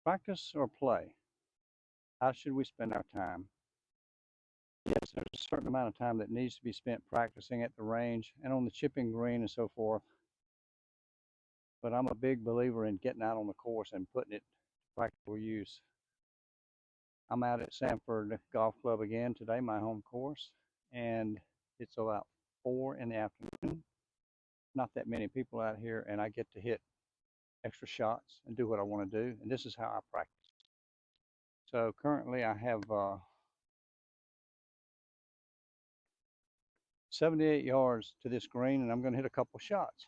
Practice or play? How should we spend our time? Yes, there's a certain amount of time that needs to be spent practicing at the range and on the chipping green and so forth. But I'm a big believer in getting out on the course and putting it to practical use. I'm out at Sanford Golf Club again today, my home course, and it's about 4 in the afternoon. Not that many people out here, and I get to hit extra shots and do what I want to do, and this is how I practice. So currently I have 78 yards to this green, and I'm going to hit a couple shots.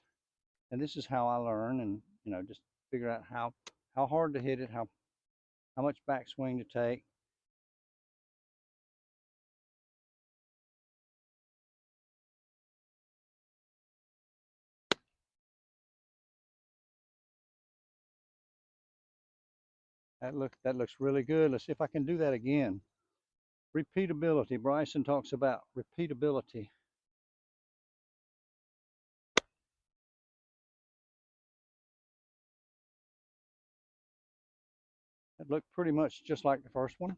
And this is how I learn, and just figure out how hard to hit it, how much backswing to take. That looks really good. Let's see if I can do that again. Repeatability. Bryson talks about repeatability. That looked pretty much just like the first one.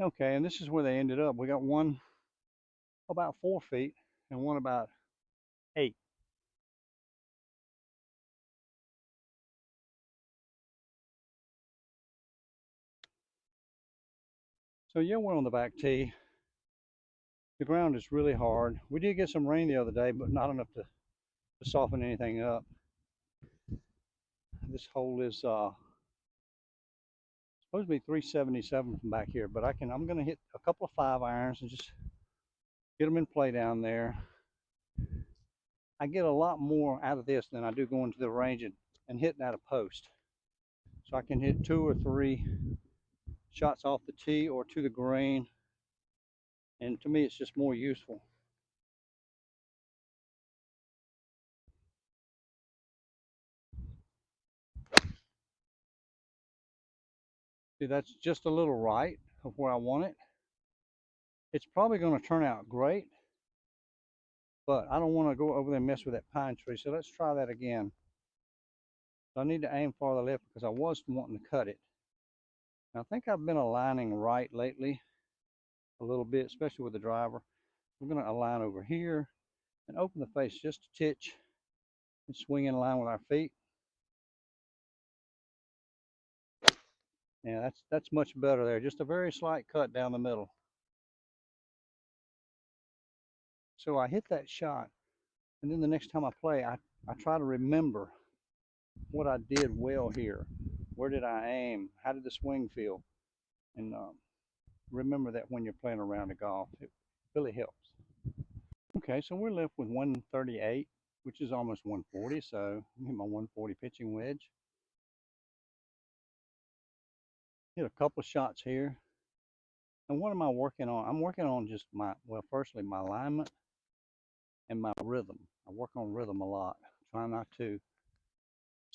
Okay, and this is where they ended up. We got one about 4 feet and one about 8. So yeah, we're on the back tee. The ground is really hard. We did get some rain the other day, but not enough to soften anything up. This hole is supposed to be 377 from back here, but I'm going to hit a couple of 5-irons and just get them in play down there. I get a lot more out of this than I do going to the range and hitting at a post. So I can hit 2 or 3 shots off the tee or to the green, and to me it's just more useful. See, that's just a little right of where I want it. It's probably going to turn out great, but I don't want to go over there and mess with that pine tree, so let's try that again. So I need to aim farther left because I was wanting to cut it. Now, I think I've been aligning right lately a little bit, especially with the driver. We're going to align over here and open the face just a titch and swing in line with our feet. Yeah, that's much better there. Just a very slight cut down the middle. So I hit that shot, and then the next time I play, I try to remember what I did well here. Where did I aim? How did the swing feel? And remember that when you're playing a round of golf. It really helps. Okay, so we're left with 138, which is almost 140. So I'm hit my 140 pitching wedge. Hit a couple of shots here. And what am I working on? I'm working on just firstly, my alignment and my rhythm. I work on rhythm a lot. Try not to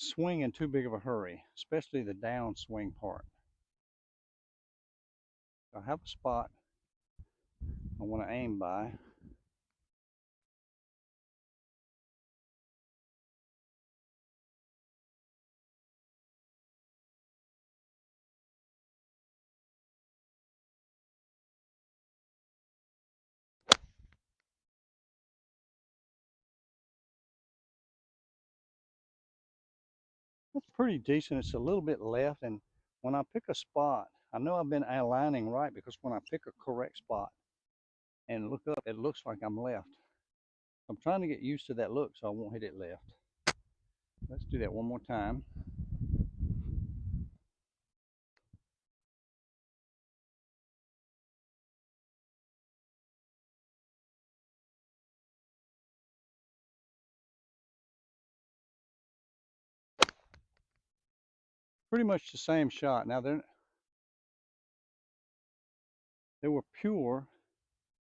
swing in too big of a hurry, especially the downswing part. I have a spot I want to aim by. That's pretty decent. It's a little bit left, and when I pick a spot, I know I've been aligning right because when I pick a correct spot and look up, it looks like I'm left. I'm trying to get used to that look so I won't hit it left. Let's do that one more time. Pretty much the same shot. Now they were pure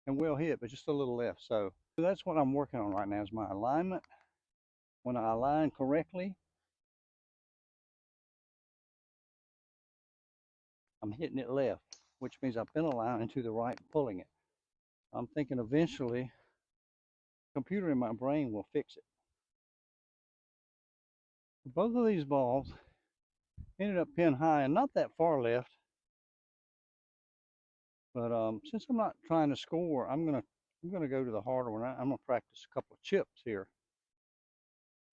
and well hit, but just a little left. So that's what I'm working on right now is my alignment. When I align correctly, I'm hitting it left, which means I've been aligning to the right and pulling it. I'm thinking eventually the computer in my brain will fix it. Both of these balls ended up pinned high and not that far left. But since I'm not trying to score, I'm gonna go to the harder one. I'm gonna practice a couple of chips here,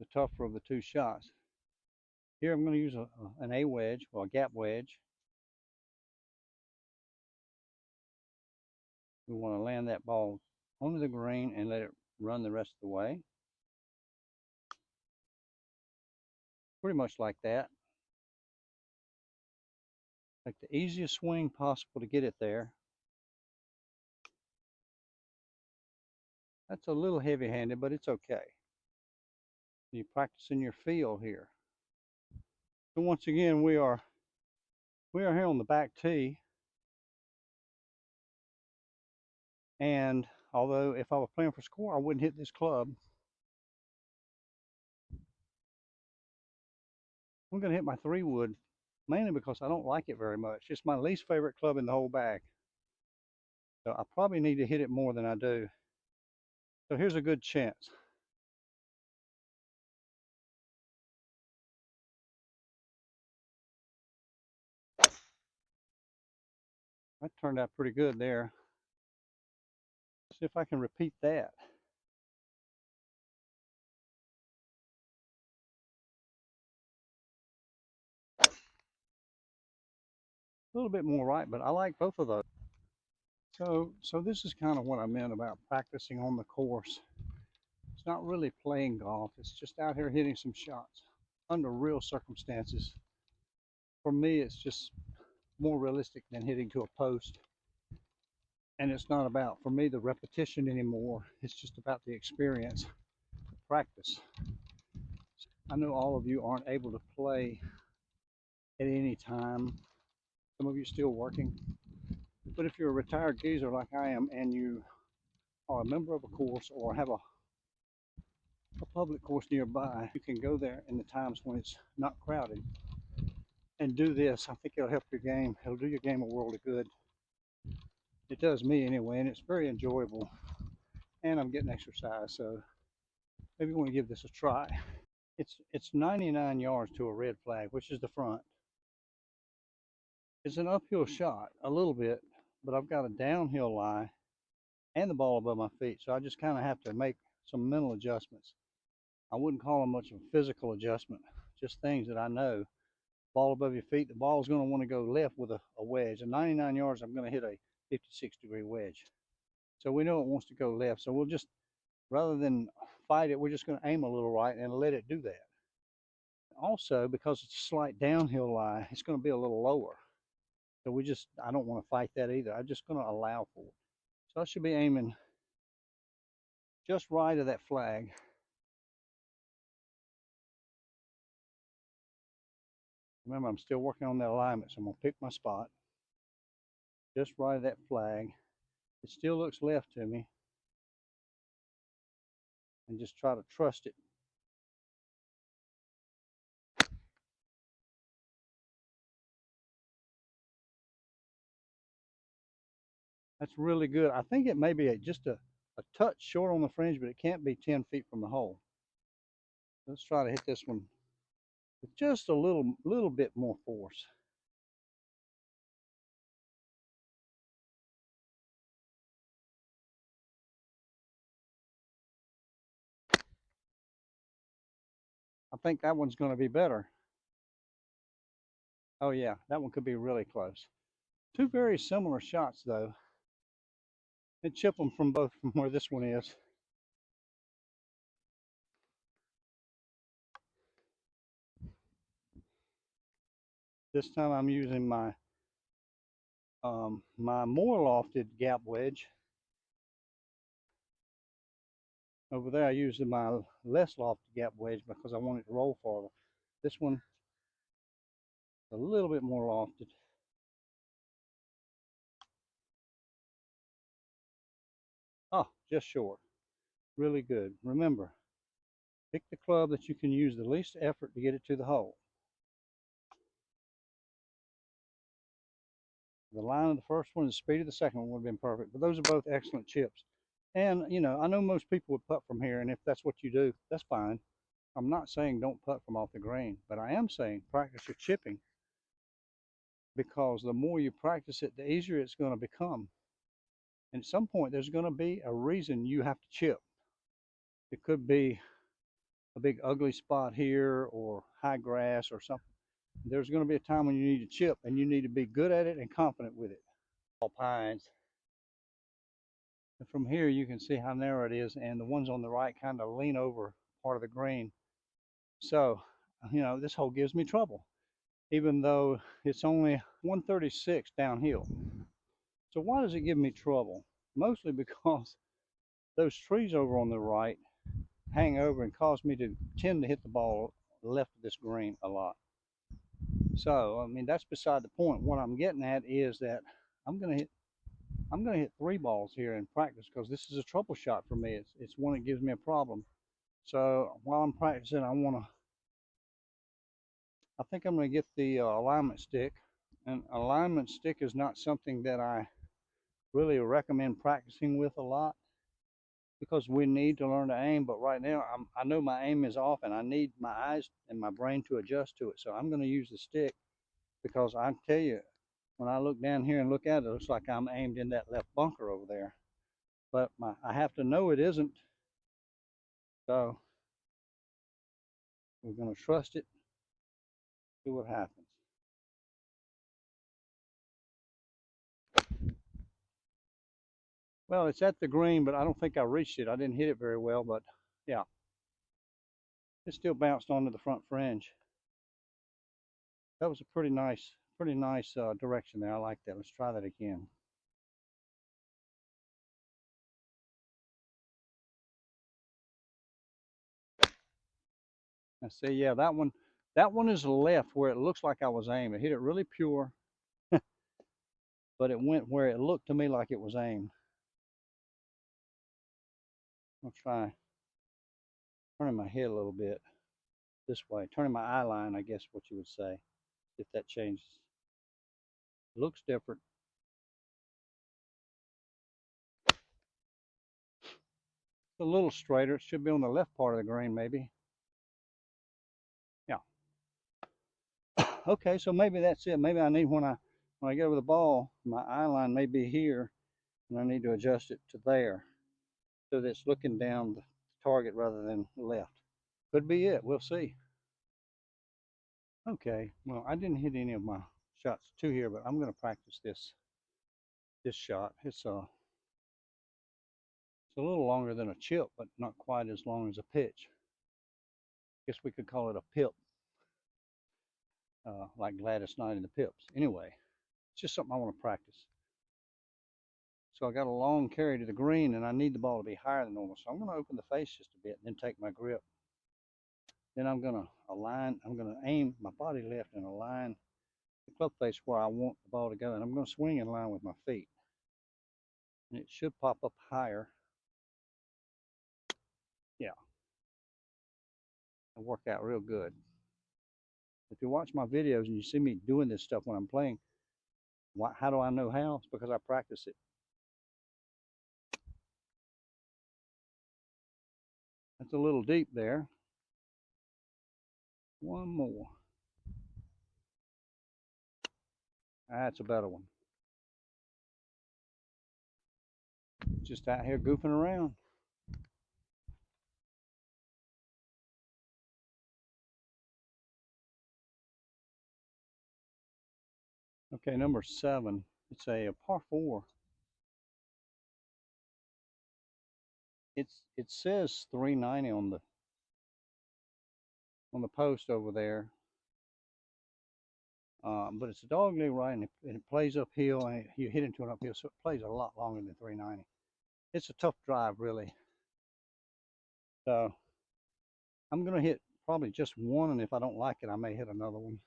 the tougher of the two shots. Here I'm gonna use an A wedge or a gap wedge. We want to land that ball onto the green and let it run the rest of the way. Pretty much like that. Like the easiest swing possible to get it there. That's a little heavy-handed, but it's okay. You're practicing your feel here. So once again, we are here on the back tee. And although if I was playing for score, I wouldn't hit this club. I'm going to hit my 3-wood, mainly because I don't like it very much. It's my least favorite club in the whole bag. So I probably need to hit it more than I do. So here's a good chance. That turned out pretty good there. See if I can repeat that. A little bit more right, but I like both of those. So this is kind of what I meant about practicing on the course. It's not really playing golf. It's just out here hitting some shots under real circumstances. For me, it's just more realistic than hitting to a post. And it's not about, for me, the repetition anymore. It's just about the experience, the practice. I know all of you aren't able to play at any time. Some of you still working. But if you're a retired geezer like I am and you are a member of a course or have a public course nearby, you can go there in the times when it's not crowded and do this. I think it'll help your game. It'll do your game a world of good. It does me anyway, and it's very enjoyable. And I'm getting exercise, so maybe you want to give this a try. It's 99 yards to a red flag, which is the front. It's an uphill shot, a little bit, but I've got a downhill lie and the ball above my feet, so I just kind of have to make some mental adjustments. I wouldn't call them much of a physical adjustment, just things that I know. Ball above your feet, the ball's going to want to go left with a wedge. At 99 yards, I'm going to hit a 56-degree wedge. So we know it wants to go left, so we'll just, rather than fight it, we're just going to aim a little right and let it do that. Also, because it's a slight downhill lie, it's going to be a little lower. So I don't want to fight that either. I'm just going to allow for it. So I should be aiming just right of that flag. Remember, I'm still working on that alignment, so I'm going to pick my spot just right of that flag. It still looks left to me. And just try to trust it. That's really good. I think it may be just a touch short on the fringe, but it can't be 10 feet from the hole. Let's try to hit this one with just a little bit more force. I think that one's going to be better. Oh yeah, that one could be really close. Two very similar shots though. And chip them from both from where this one is. This time I'm using my more lofted gap wedge. Over there I used my less lofted gap wedge because I want it to roll farther. This one a little bit more lofted. Oh, just short. Really good. Remember, pick the club that you can use the least effort to get it to the hole. The line of the first one, the speed of the second one would have been perfect, but those are both excellent chips. And, you know, I know most people would putt from here, and if that's what you do, that's fine. I'm not saying don't putt from off the green, but I am saying practice your chipping, because the more you practice it, the easier it's going to become. And at some point, there's going to be a reason you have to chip. It could be a big ugly spot here or high grass or something. There's going to be a time when you need to chip, and you need to be good at it and confident with it. All pines. And from here, you can see how narrow it is, and the ones on the right kind of lean over part of the green. So, this hole gives me trouble, even though it's only 136 downhill. So why does it give me trouble? Mostly because those trees over on the right hang over and cause me to tend to hit the ball left of this green a lot. So, I mean, that's beside the point. What I'm getting at is that I'm going to hit 3 balls here in practice, because this is a trouble shot for me. It's one that gives me a problem. So while I'm practicing, I think I'm going to get the alignment stick. An alignment stick is not something that I really recommend practicing with a lot, because we need to learn to aim. But right now, I know my aim is off, and I need my eyes and my brain to adjust to it. So I'm going to use the stick, because I tell you, when I look down here and look at it, it looks like I'm aimed in that left bunker over there. But I have to know it isn't. So we're going to trust it, see what happens. Well, it's at the green, but I don't think I reached it. I didn't hit it very well, but yeah, it still bounced onto the front fringe. That was a pretty nice direction there. I like that. Let's try that again. I see, yeah, that one is left where it looks like I was aimed. I hit it really pure, but it went where it looked to me like it was aimed. I'll try turning my head a little bit this way, turning my eye line, I guess what you would say, if that changes. It looks different. It's a little straighter. It should be on the left part of the green, maybe. Yeah. Okay, so maybe that's it. Maybe I need, when I get over the ball, my eye line may be here, and I need to adjust it to there, so that it's looking down the target rather than left. Could be it. We'll see. Okay. Well, I didn't hit any of my shots to here, but I'm going to practice this shot. It's a little longer than a chip, but not quite as long as a pitch. Guess we could call it a pip, like Gladys Knight and the Pips. Anyway, it's just something I want to practice. So I got a long carry to the green, and I need the ball to be higher than normal. So I'm going to open the face just a bit, and then take my grip. Then I'm going to align. I'm going to aim my body left and align the club face where I want the ball to go, and I'm going to swing in line with my feet. And it should pop up higher. Yeah, it'll work out real good. If you watch my videos and you see me doing this stuff when I'm playing, how do I know how? It's because I practice it. That's a little deep there. One more. That's a better one. Just out here goofing around. Okay, number 7. It's a par 4. It says 390 on the post over there, but it's a dog leg right, and it plays uphill, and you hit into an uphill, so it plays a lot longer than 390. It's a tough drive, really. So I'm gonna hit probably just one, and if I don't like it, I may hit another one.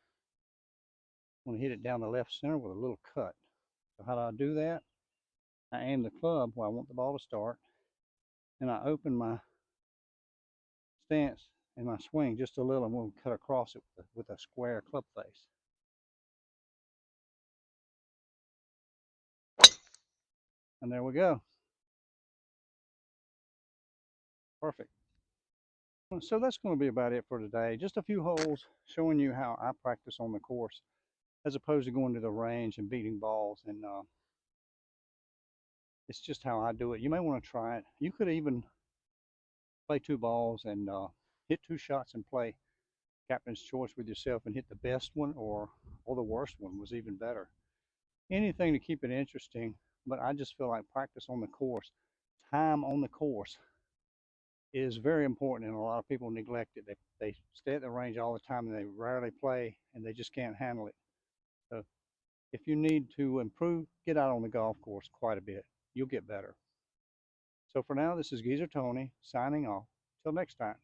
I'm gonna hit it down the left center with a little cut. So how do I do that? I aim the club where I want the ball to start, and I open my stance and my swing just a little, and we'll cut across it with a square club face. And there we go. Perfect. So that's going to be about it for today. Just a few holes showing you how I practice on the course as opposed to going to the range and beating balls. And it's just how I do it. You may want to try it. You could even play two balls and hit two shots and play captain's choice with yourself and hit the best one or the worst one was even better. Anything to keep it interesting, but I just feel like practice on the course, time on the course is very important, and a lot of people neglect it. They stay at the range all the time and they rarely play and they just can't handle it. So if you need to improve, get out on the golf course quite a bit. You'll get better. So for now, this is Geezer Tony signing off. Till next time.